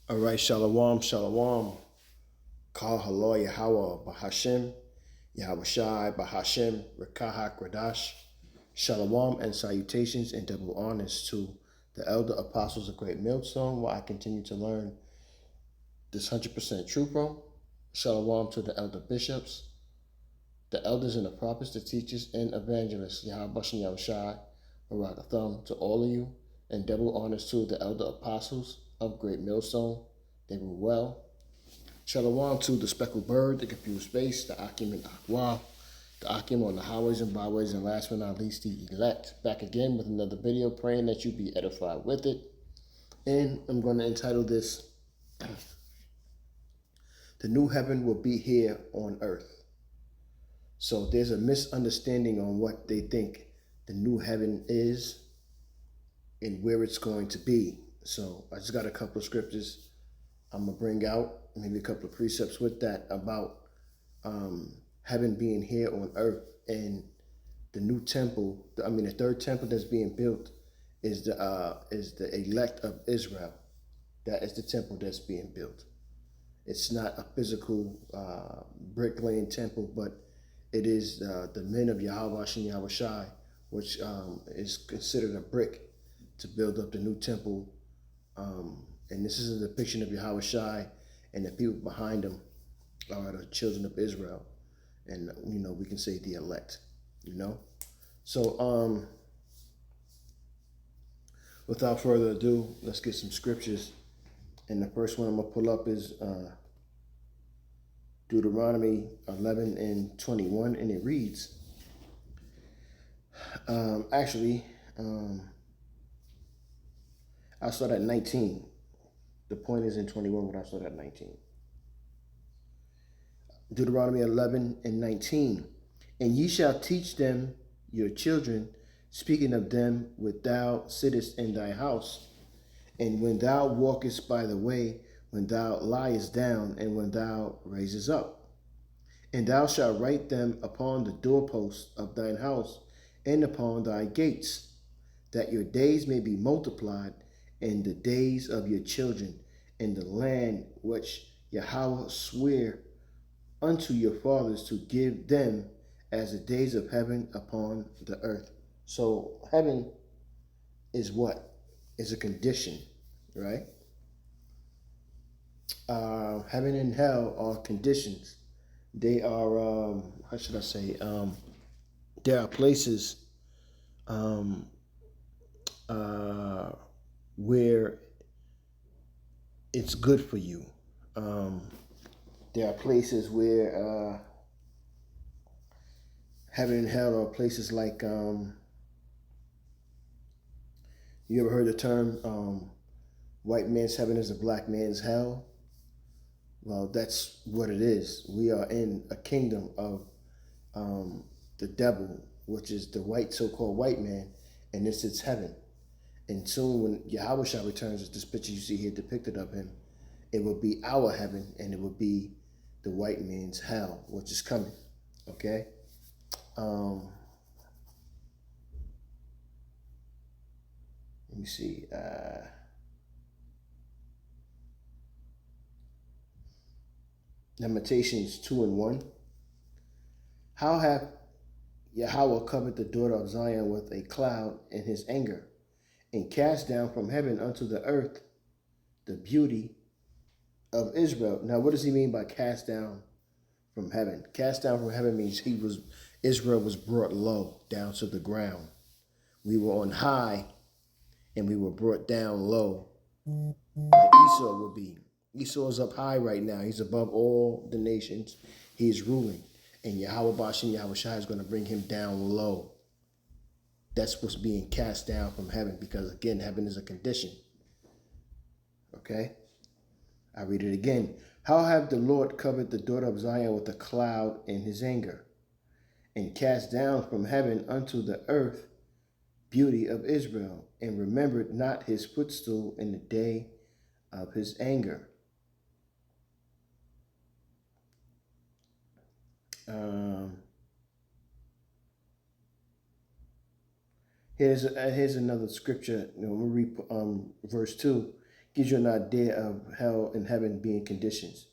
All right, Shalom, Shalom. Kal Halo Yahweh Bahashem, Yahweh Shai Bahashem, Rekahak Radash. Shalom and salutations and double honors to the elder apostles of Great Millstone, where I continue to learn this 100% truth from. Shalom to the elder bishops, the elders and the prophets, the teachers and evangelists, Yahweh Bashem, Yahweh Shai, Barakatham, to all of you, and double honors to the elder apostles of Great Millstone. They were well. Shalom to the speckled bird, the confused space, the Akim and Akwa, the Akim on the highways and byways, and last but not least, the elect. Back again with another video, praying that you be edified with it. And I'm going to entitle this, The New Heaven Will Be Here on Earth. So there's a misunderstanding on what they think the new heaven is and where it's going to be. So I just got a couple of scriptures I'm going to bring out, maybe a couple of precepts with that about heaven being here on earth, and the new temple, the third temple that's being built is the elect of Israel. That is the temple that's being built. It's not a physical brick-laying temple, but it is the men of Yahweh and Yahweh Shai, which is considered a brick to build up the new temple. And this is a depiction of Yahweh Shai, and the people behind him are the children of Israel. And, we can say the elect, So, without further ado, let's get some scriptures. And the first one I'm going to pull up is Deuteronomy 11:21, and it reads, I'll start at 19. The point is in 21, but I'll start at 19. Deuteronomy 11:19. And ye shall teach them your children, speaking of them when thou sittest in thy house, and when thou walkest by the way, when thou liest down, and when thou raisest up. And thou shalt write them upon the doorposts of thine house, and upon thy gates, that your days may be multiplied, and the days of your children, in the land which Yahweh sware unto your fathers to give them as the days of heaven upon the earth. So heaven is what? Is a condition, right? Heaven and hell are conditions. They are, how should I say? There are places where it's good for you. There are places where heaven and hell are places like, you ever heard the term, white man's heaven is a black man's hell? Well, that's what it is. We are in a kingdom of the devil, which is the so-called white man, and this is heaven. And soon when Yahweh Shah returns, as this picture you see here depicted of him, it will be our heaven, and it will be the white man's hell, which is coming. Okay? Let me see. Lamentations 2:1. How hath Yahweh covered the daughter of Zion with a cloud in his anger, and cast down from heaven unto the earth the beauty of Israel. Now, what does he mean by cast down from heaven? Cast down from heaven means Israel was brought low, down to the ground. We were on high, and we were brought down low, like Esau would be. Esau is up high right now. He's above all the nations. He is ruling. And Yahweh Bashem, Yahweh Shai is going to bring him down low. That's what's being cast down from heaven, because, again, heaven is a condition. Okay? I read it again. How have the Lord covered the daughter of Zion with a cloud in his anger, and cast down from heaven unto the earth beauty of Israel, and remembered not his footstool in the day of his anger. Here's another scripture. I'm going to read verse 2. Gives you an idea of hell and heaven being conditions.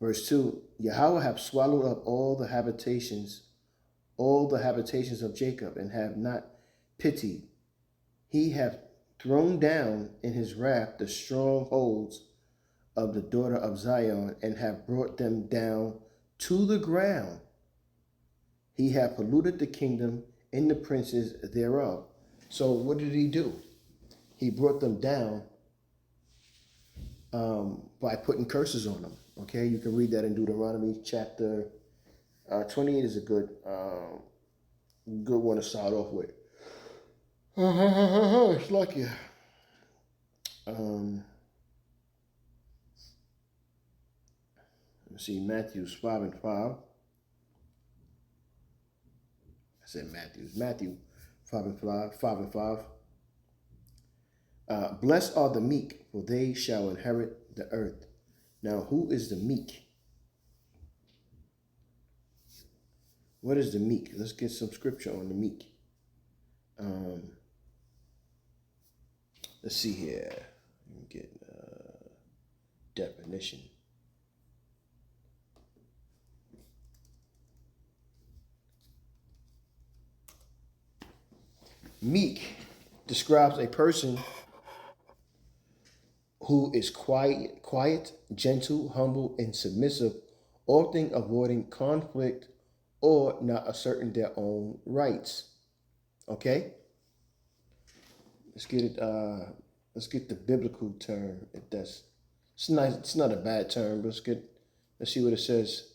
Verse 2, Yahweh have swallowed up all the habitations of Jacob, and have not pitied. He hath thrown down in his wrath the strongholds of the daughter of Zion, and have brought them down to the ground. He hath polluted the kingdom and the princes thereof. So what did he do? He brought them down by putting curses on them. Okay, you can read that in Deuteronomy chapter 28 is a good one to start off with. It's lucky. Let's see, Matthews 5 and 5. I said Matthew 5 and 5. Blessed are the meek, for they shall inherit the earth. Now, who is the meek? What is the meek? Let's get some scripture on the meek. Let's see here. Let me get definition. Meek describes a person who is quiet, gentle, humble, and submissive, often avoiding conflict or not asserting their own rights. Okay? Let's get it. Let's get the biblical term. If that's it's nice. It's not a bad term. But let's see what it says.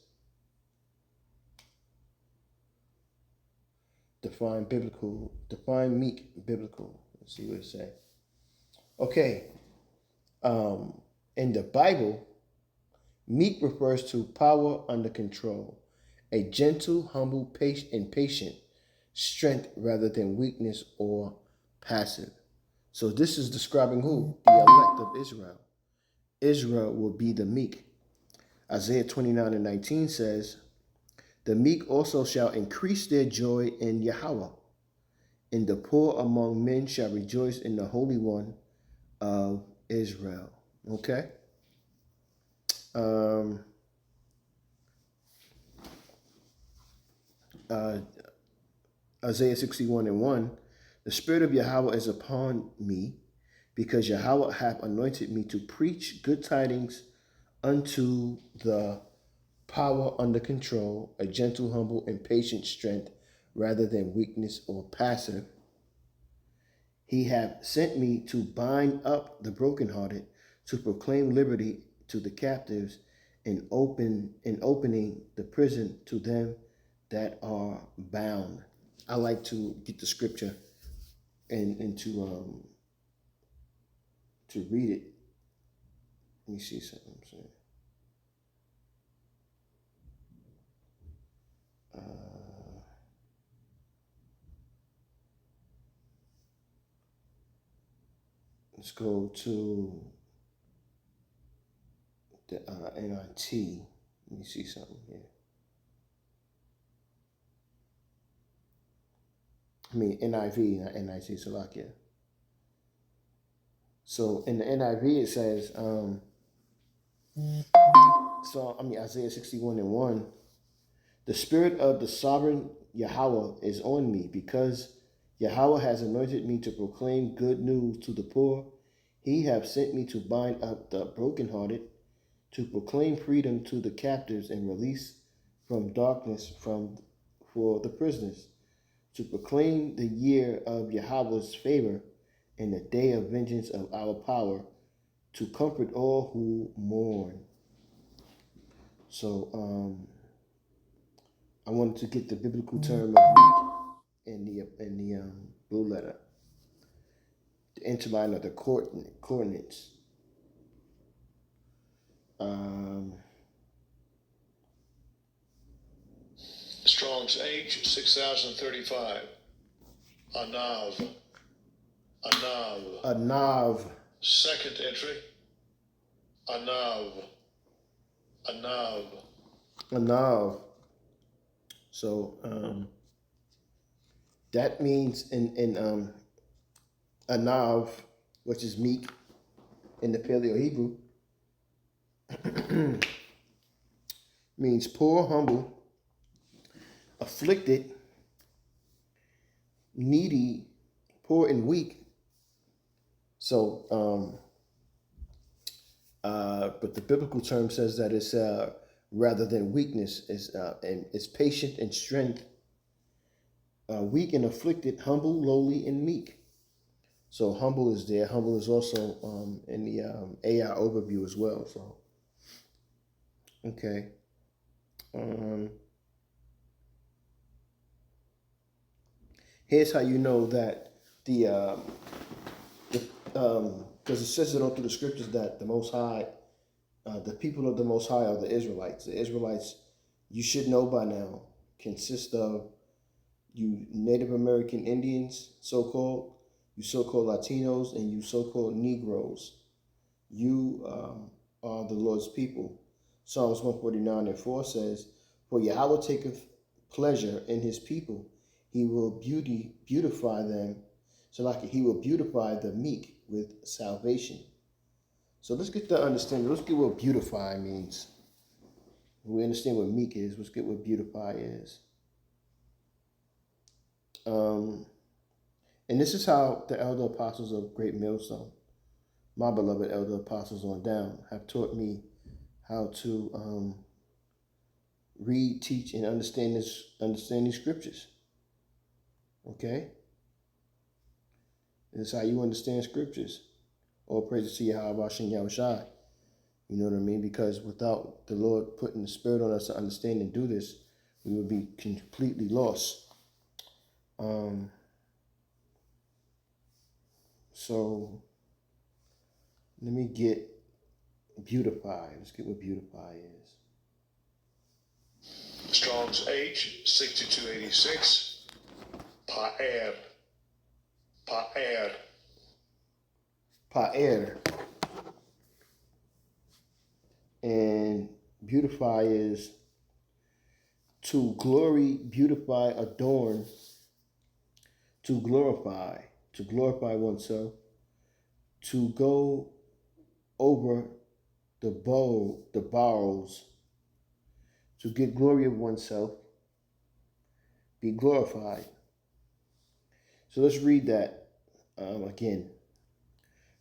Define meek biblical. Let's see what it says. Okay. In the Bible, meek refers to power under control, a gentle, humble, patient strength rather than weakness or passive. So this is describing who? The elect of Israel. Israel will be the meek. Isaiah 29 and 19 says, the meek also shall increase their joy in Yahweh, and the poor among men shall rejoice in the Holy One of Israel. Okay? Isaiah 61 and 1, the Spirit of Yahweh is upon me, because Yahweh hath anointed me to preach good tidings unto the power under control, a gentle, humble, and patient strength rather than weakness or passive. He hath sent me to bind up the brokenhearted, to proclaim liberty to the captives, and opening the prison to them that are bound. I like to get the scripture and to read it. Let me see something I'm saying. Let's go to the NIT. Let me see something here. I mean NIV, not NIT, Slovakia. So in the NIV it says, Isaiah 61 and 1, the Spirit of the sovereign Yahweh is on me, because Yahweh has anointed me to proclaim good news to the poor. He hath sent me to bind up the brokenhearted, to proclaim freedom to the captives and release from darkness for the prisoners, to proclaim the year of Yahweh's favor and the day of vengeance of our power, to comfort all who mourn. So I wanted to get the biblical term of meek in the blue letter, the interline of the coordinates. Strong's H 6035. Anav. Second entry. Anav. So that means in Anav, which is meek, in the Paleo Hebrew means poor, humble, afflicted, needy, poor, and weak. So, but the biblical term says that it's rather than weakness, and it's patient and strength, weak and afflicted, humble, lowly, and meek. So humble is there. Humble is also in the AI overview as well. So, okay. Here's how you know that because it says it all through the scriptures that the Most High, the people of the Most High are the Israelites. The Israelites, you should know by now, consist of you Native American Indians, so-called, you so-called Latinos, and you so-called Negroes. You are the Lord's people. Psalms 149:4 says, "For Yahweh taketh pleasure in his people. He will beautify them. So like he will beautify the meek with salvation." So let's get the understanding. Let's get what beautify means. We understand what meek is. Let's get what beautify is. And this is how the elder apostles of Great Millstone, my beloved elder apostles on down, have taught me how to read, teach, and understand these scriptures. Okay? This is how you understand scriptures. All praises to Yahweh Shem Yahushai. You know what I mean? Because without the Lord putting the Spirit on us to understand and do this, we would be completely lost. So let me get beautify. Let's get what beautify is. Strong's H 6286. Pa'er. Pa'er. Pa'er. And beautify is to glory, beautify, adorn, to glorify oneself, to go over the bowels, to get glory of oneself, be glorified. So let's read that again.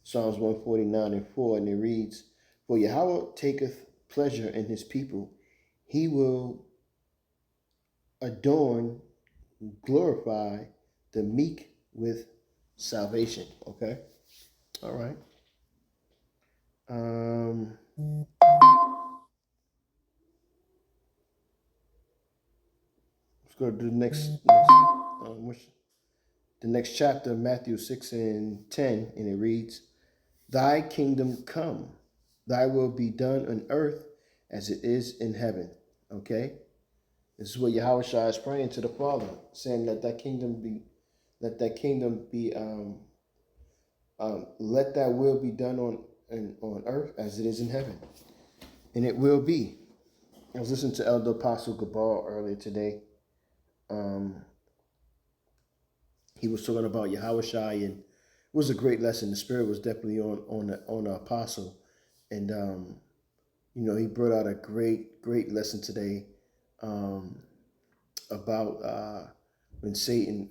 Psalms 149:4, and it reads, "For Yahweh taketh pleasure in his people. He will adorn, glorify the meek with salvation." Okay? All right. Let's go to the next chapter, Matthew 6:10, and it reads, "Thy kingdom come, thy will be done on earth as it is in heaven." Okay? This is what Yahweh Shai is praying to the Father, saying that let that will be done on earth as it is in heaven. And it will be. I was listening to Elder Apostle Gabal earlier today. He was talking about Yahweh Shai, and it was a great lesson. The Spirit was definitely on the Apostle. And, he brought out a great lesson today about when Satan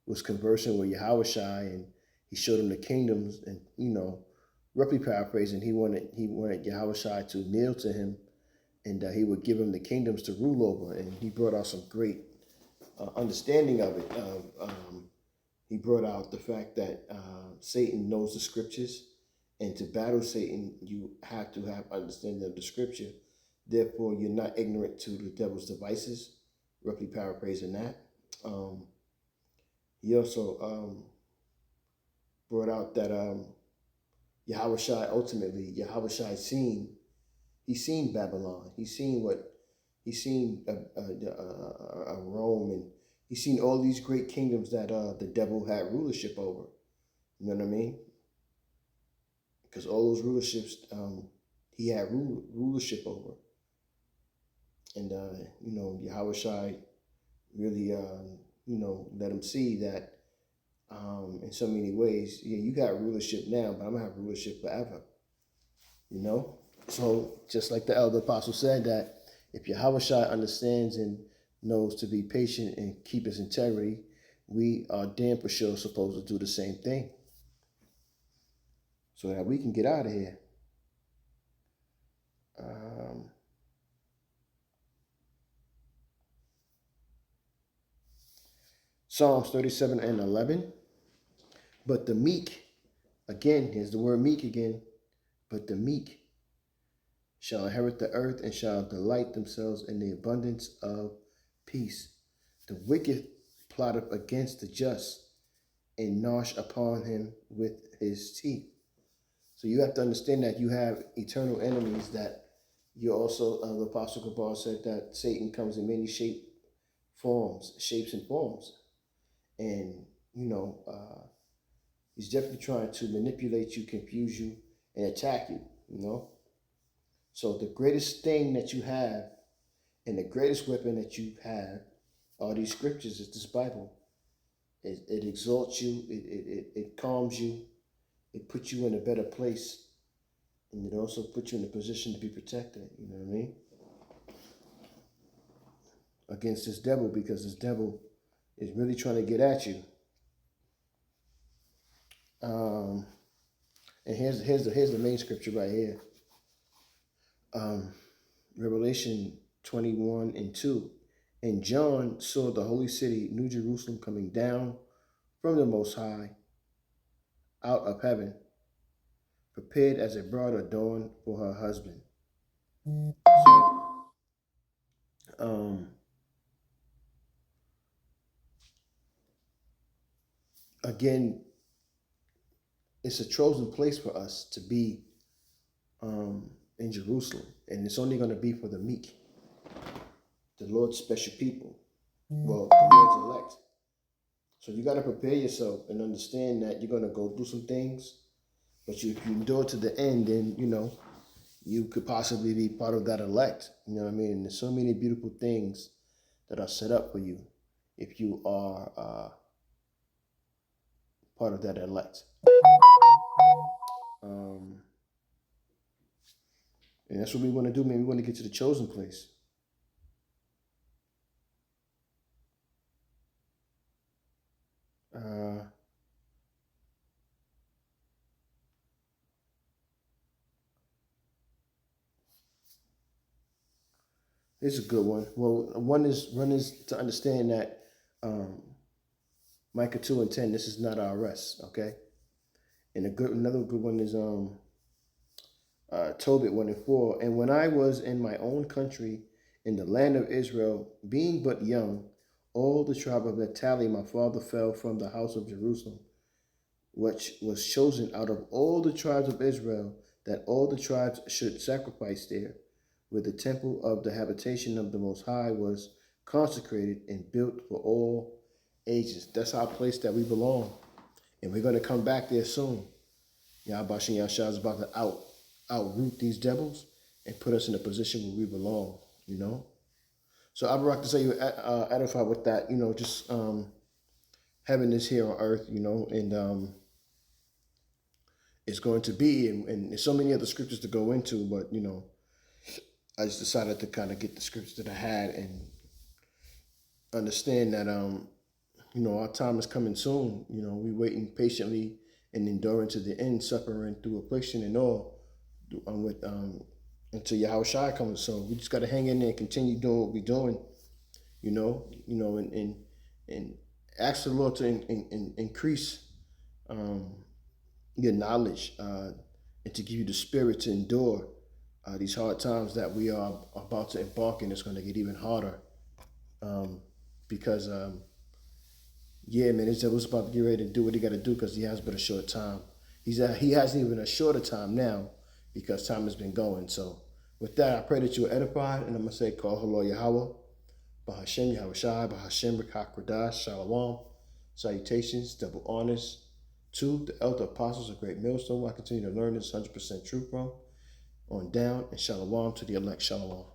was conversing with Yahweh Shai, and he showed him the kingdoms, and roughly paraphrasing, he wanted Yahweh Shai to kneel to him, and he would give him the kingdoms to rule over. And he brought out some great understanding of it. He brought out the fact that Satan knows the scriptures, and to battle Satan, you have to have understanding of the scripture. Therefore, you're not ignorant to the devil's devices, roughly paraphrasing that. He also brought out that Yahweh Shai, ultimately, Yahweh Shai he's seen Babylon. He's seen Rome, and he's seen all these great kingdoms that the devil had rulership over. You know what I mean? Because all those rulerships he had rulership over. And, Yahweh Shai really, let him see that in so many ways. Yeah, you got rulership now, but I'm gonna have rulership forever. You know? So just like the elder apostle said, that if Yahweh Shai understands and knows to be patient and keep his integrity, we are damn for sure supposed to do the same thing, so that we can get out of here. Psalms 37 and 11. But the meek, again, here's the word meek again, but the meek shall inherit the earth and shall delight themselves in the abundance of peace. The wicked plotteth against the just and gnash upon him with his teeth. So you have to understand that you have eternal enemies, that you also, the Apostle Kabal said that Satan comes in many shapes and forms. And, he's definitely trying to manipulate you, confuse you, and attack you, So the greatest thing that you have and the greatest weapon that you have are these scriptures, is this Bible. It exalts you, it calms you, it puts you in a better place, and it also puts you in a position to be protected, you know what I mean? Against this devil, because this devil is really trying to get at you. And here's the main scripture right here. Revelation 21 and 2. And John saw the holy city, New Jerusalem, coming down from the Most High out of heaven, prepared as a bride adorned for her husband. So, again, it's a chosen place for us to be in Jerusalem, and it's only going to be for the meek, the Lord's special people, well, the Lord's elect. So you got to prepare yourself and understand that you're going to go through some things, but if you endure to the end, then, you could possibly be part of that elect. You know what I mean? And there's so many beautiful things that are set up for you if you are part of that elect. And that's what we want to do, man. We want to get to the chosen place. It's a good one. Well, one is to understand that Micah 2 and 10, this is not our rest, okay? And another good one is Tobit 1 and 4. And when I was in my own country, in the land of Israel, being but young, all the tribe of Naphtali, my father, fell from the house of Jerusalem, which was chosen out of all the tribes of Israel, that all the tribes should sacrifice there, where the temple of the habitation of the Most High was consecrated and built for all ages. That's our place that we belong. And we're going to come back there soon. Yahweh Shem Yahshua is about to outroot these devils and put us in a position where we belong, So I would like to say you edify with that, just having this here on earth, and it's going to be, and there's so many other scriptures to go into, but, I just decided to kind of get the scriptures that I had and understand that, our time is coming soon. We waiting patiently and enduring to the end, suffering through affliction and all, until Yahweh Shai comes. So we just got to hang in there and continue doing what we're doing, and ask the Lord to increase your knowledge and to give you the spirit to endure these hard times that we are about to embark in. It's going to get even harder because, yeah, man, this devil's about to get ready to do what he got to do because he has but a short time. He hasn't even a shorter time now because time has been going. So with that, I pray that you are edified, and I'm going to say, call hello Yahweh, Bahashem Yahweh Shai, Bahashem Rekha Kodash, Shalom, salutations, double honors to the elder apostles of Great Millstone. I continue to learn this 100% truth from on down, and shalom to the elect. Shalom.